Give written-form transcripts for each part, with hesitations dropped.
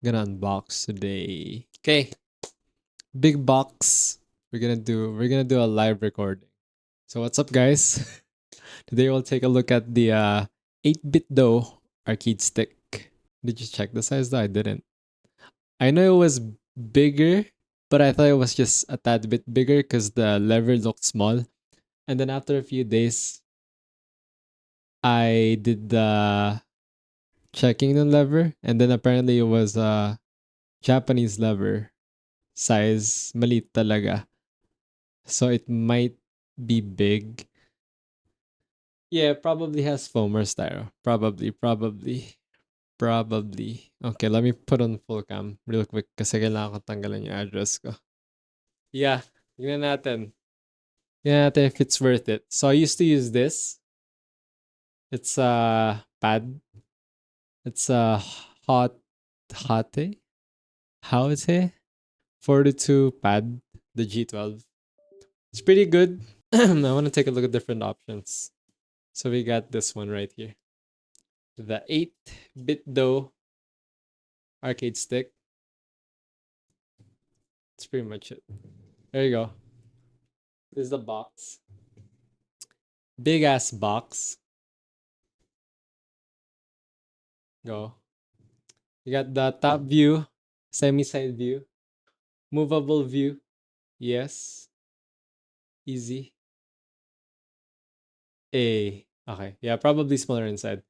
Gonna unbox today. Okay, big box. We're gonna do a live recording. So what's up, guys? Today we'll take a look at the 8BitDo arcade stick. Did you check the size though? I didn't. I know it was bigger, but I thought it was just a tad bit bigger because the lever looked small. And then after a few days, I did the checking the lever, and then apparently it was a Japanese lever size, maliit talaga. So it might be big. Yeah, probably has foam or styro. Probably. Okay, let me put on full cam real quick kasi kailangan ko tanggalan yung address ko. Yeah, tingnan natin. Tingnan natin if it's worth it. So I used to use this. It's a pad. It's a hate? How it's a 42 pad, the G12. It's pretty good. I want to take a look at different options. So we got this one right here. The 8BitDo arcade stick. That's pretty much it. There you go. This is the box. Big ass box. Go. You got the top view, semi-side view, movable view. Yes. Easy. Okay. Yeah, probably smaller inside.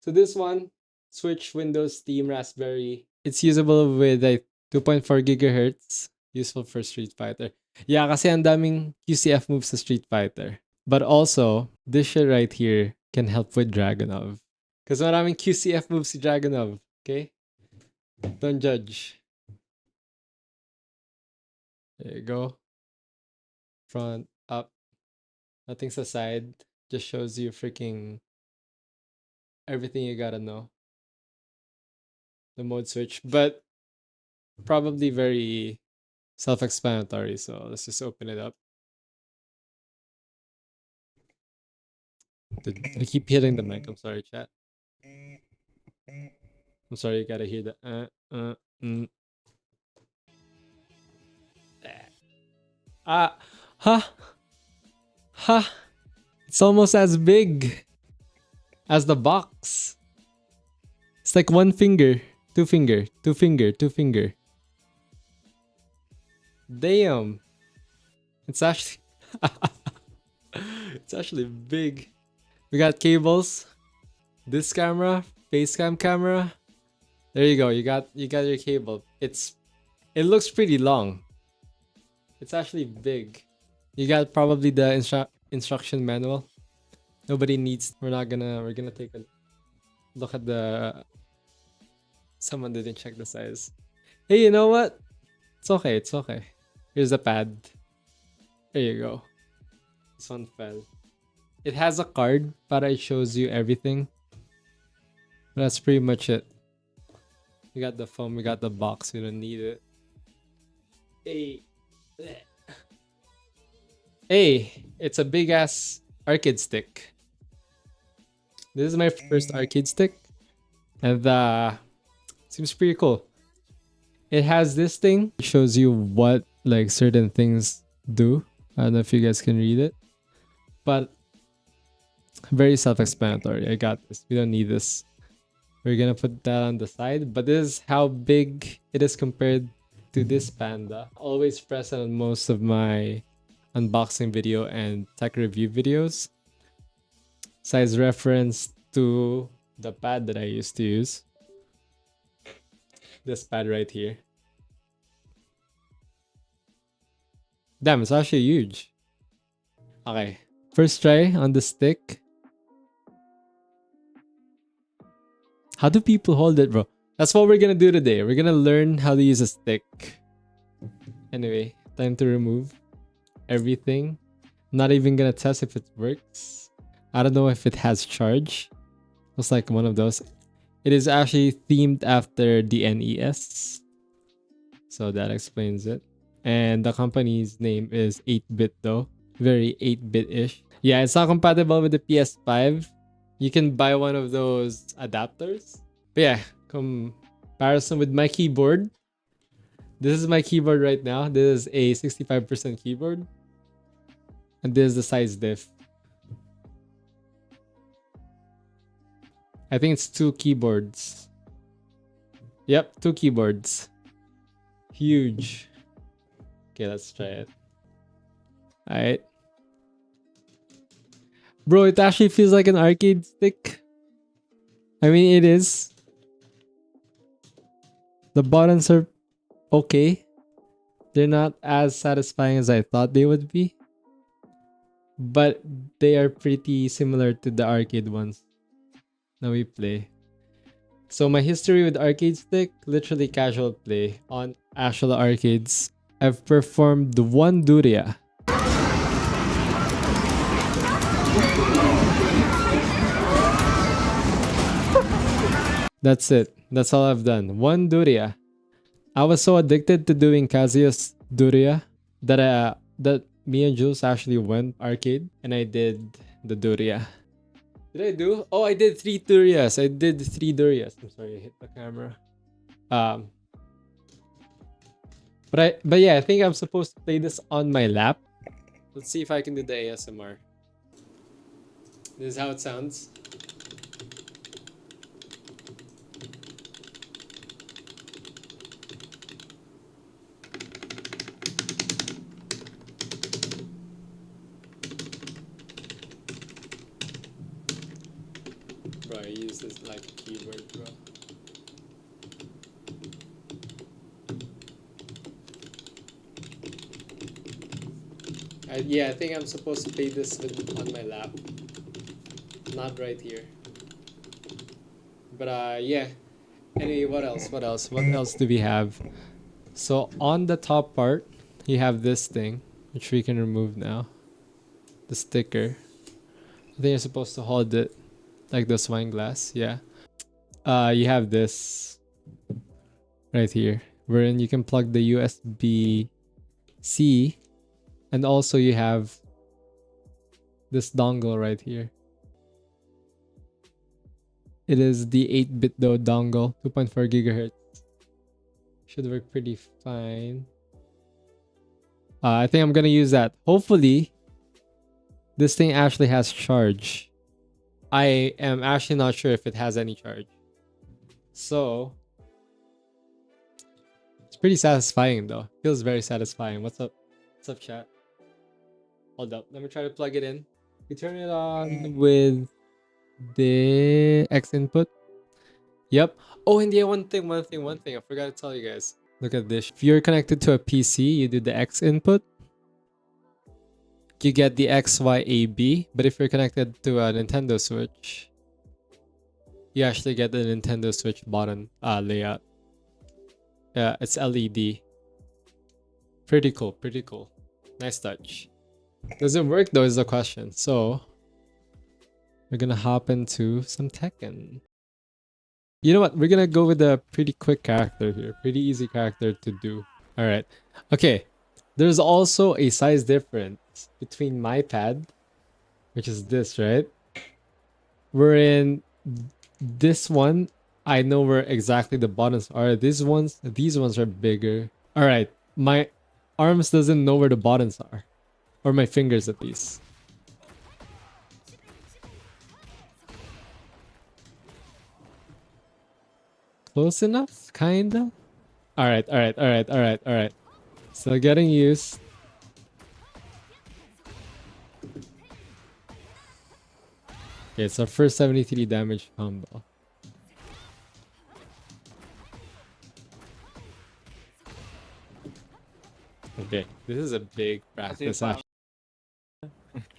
So this one, Switch, Windows, Steam, Raspberry. It's usable with a 2.4 gigahertz. Useful for Street Fighter. Yeah, kasi ang daming QCF moves sa Street Fighter. But also, this shit right here can help with Dragonov. Because maraming QCF moves si Dragonov. Okay? Don't judge. There you go. Front, up. Nothing's aside. Just shows you freaking everything you gotta know. The mode switch. But probably very self-explanatory. So let's just open it up. I keep hitting the mic. I'm sorry, chat. I'm sorry, you gotta hear the Ah, huh, huh. It's almost as big as the box. It's like one finger, two finger, two finger, two finger. Damn. It's actually it's actually big. We got cables. This camera, face cam camera. There you go. You got your cable. It looks pretty long. It's actually big. You got probably the instruction manual. Nobody needs. We're gonna take a look at the. Someone didn't check the size. Hey, you know what? It's okay. It's okay. Here's the pad. There you go. This one fell. It has a card, but it shows you everything. But that's pretty much it. We got the foam. We got the box. We don't need it. Hey, it's a big ass arcade stick. This is my first arcade stick, and seems pretty cool. It has this thing. It shows you what like certain things do. I don't know if you guys can read it, but very self-explanatory. I got this. We don't need this. We're gonna put that on the side, but this is how big it is compared to this panda. Always present on most of my unboxing video and tech review videos. Size reference to the pad that I used to use. This pad right here. Damn, it's actually huge. Okay, first try on the stick. How do people hold it, bro? That's what we're gonna do today. We're gonna learn how to use a stick. Anyway, time to remove everything. Not even gonna test if it works. I don't know if it has charge. Looks like one of those. It is actually themed after the NES. So that explains it. And the company's name is 8BitDo. Very 8-bit-ish. Yeah, it's not compatible with the PS5. You can buy one of those adapters. But yeah, come Comparison with my keyboard. This is my keyboard right now. This is a 65% keyboard. And this is the size diff. I think it's 2 keyboards. Yep, 2 keyboards. Huge. Okay, let's try it. Alright. Bro, it actually feels like an arcade stick. I mean, it is. The buttons are okay. They're not as satisfying as I thought they would be. But they are pretty similar to the arcade ones. Now we play. So my history with arcade stick, literally casual play on actual arcades. I've performed one Duria. That's it. That's all I've done. One Duria. I was so addicted to doing Kazuya's Duria that me and Jules actually went arcade and I did the Duria. Did I do? Oh, I did 3 Durias. I did 3 Durias. I'm sorry, I hit the camera. But yeah, I think I'm supposed to play this on my lap. Let's see if I can do the ASMR. This is how it sounds. Bro, I use this like a keyboard, bro. Yeah, I think I'm supposed to play this on my lap. Not right here. But yeah. Anyway, what else? What else? What else do we have? So on the top part, you have this thing, which we can remove now. The sticker. I think you're supposed to hold it like this wine glass, yeah. You have this right here, wherein you can plug the USB-C, and also you have this dongle right here. It is the 8BitDo dongle, 2.4 gigahertz. Should work pretty fine. I think I'm gonna use that. Hopefully, this thing actually has charge. I am actually not sure if it has any charge. So, it's pretty satisfying though. Feels very satisfying. What's up? What's up, chat? Hold up. Let me try to plug it in. You turn it on with the X input. Yep. Oh, and yeah, one thing. I forgot to tell you guys. Look at this. If you're connected to a PC, you do the X input. You get the XYAB. But if you're connected to a Nintendo Switch, you actually get the Nintendo Switch button layout. Yeah, it's LED. Pretty cool. Pretty cool. Nice touch. Does it work though is the question. So we're gonna hop into some Tekken. You know what? We're gonna go with a pretty quick character here. Pretty easy character to do. Alright. Okay. There's also a size difference between my pad, which is this, right? Wherein this one, I know where exactly the buttons are. These ones are bigger. Alright. My arms doesn't know where the buttons are. Or my fingers at least. Close enough? Kinda? Alright. Still getting used. Okay, it's our first 73 damage combo. Okay, this is a big practice.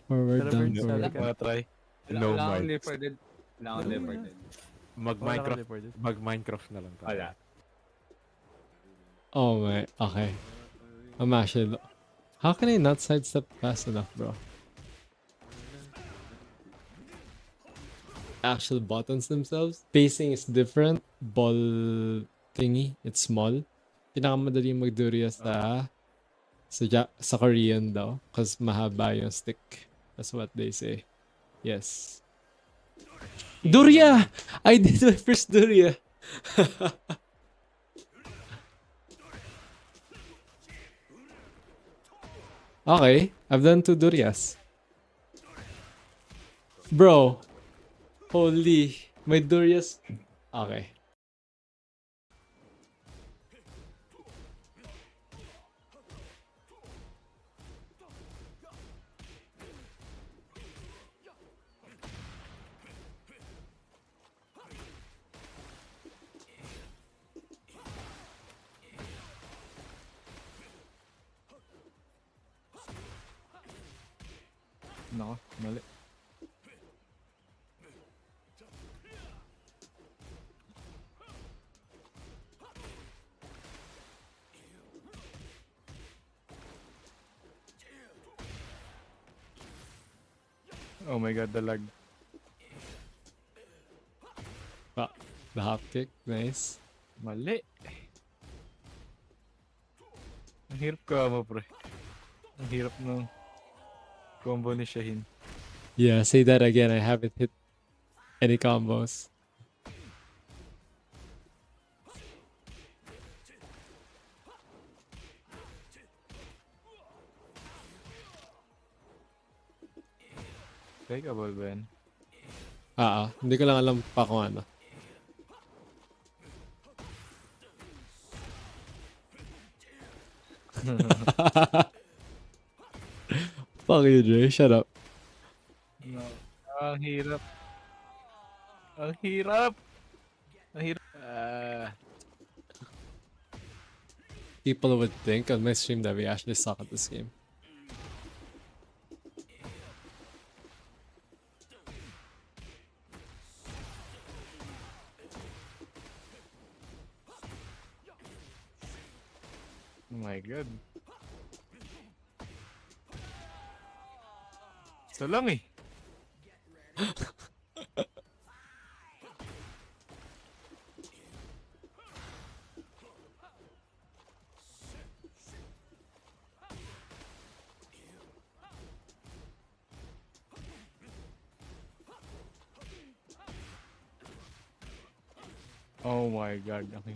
Forward, down, forward. Mga try. No mic. Mag-Minecraft na lang. Wala. Oh my, okay. I'm actually... How can I not sidestep fast enough, bro? Actual buttons themselves. Spacing is different. Ball thingy, it's small. Pinakamadali magdurya sa Korean daw. Because mahaba yung stick. That's what they say. Yes. Durya! I did my first Durya! Okay, I've done 2 Durias. Bro, holy, my Durias. Okay. Nako, mali. Oh my god, the lag. Ah, the hop kick, nice. Mali. Ang hirap ka mo, pre. Ang hirap ng combo ni Shaheen. Yeah, say that again. I haven't hit any combos. Takeable ba yan? Hindi ko lang alam pa kung ano. Fuck you, Dre. Shut up. No. Ang hirap. Ang hirap. Ang hirap. People would think on my stream that we actually suck at this game. Oh my god. Ito lang eh. Oh my god. Okay.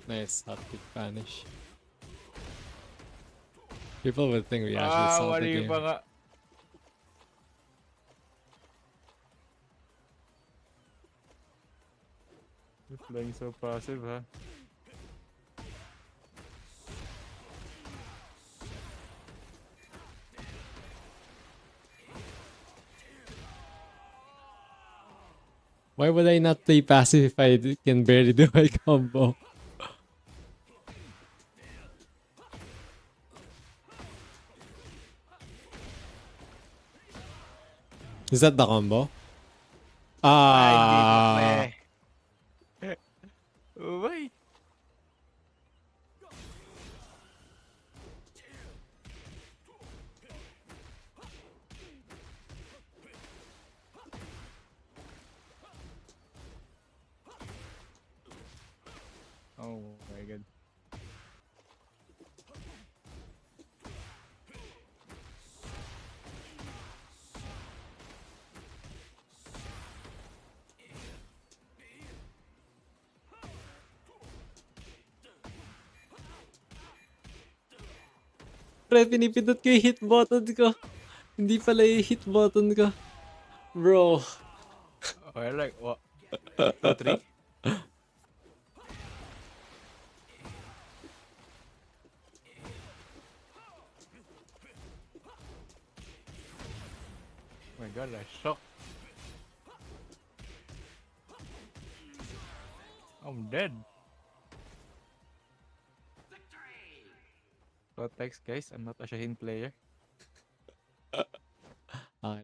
Nice hot kick vanish. People would think we actually saw the mali game. pa nga. You're playing so passive, ha? Why would I not play passive if I can barely do my combo? Is that the combo? Ay, hindi ko pre. Uy. Oh my god. Pre, pinipindot ko yung hit button ko. Hindi pala yung hit button ko. Bro. Okay, like, what? 2, 3? Oh my god, I shocked. I'm dead. So thanks guys, I'm not a Shaheen player.